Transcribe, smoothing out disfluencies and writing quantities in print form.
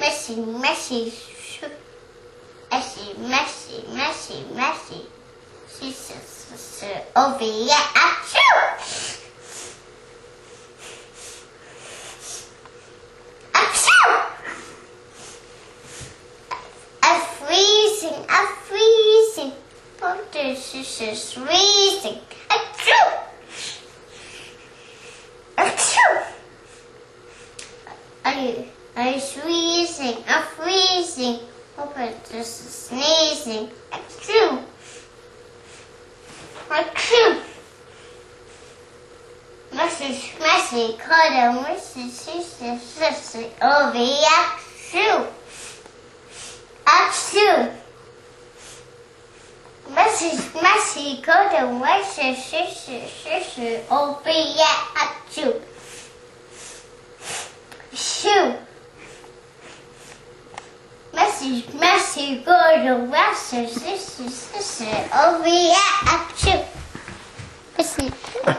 messy, messy, messy, messy, messy, messy. She's over here. Achoo! Achoo! I'm freezing. I'm freezing. Oh, this is freezing. Achoo! Achoo! I'm freezing. I'm freezing. Oh, but this is sneezing. Achoo! Achoo! Messy, cuddle, messy, over here. Achoo! Achoo! Messy, cuddle, messy, over here. Achoo! Shoo! Messy, cuddle, messy, over here.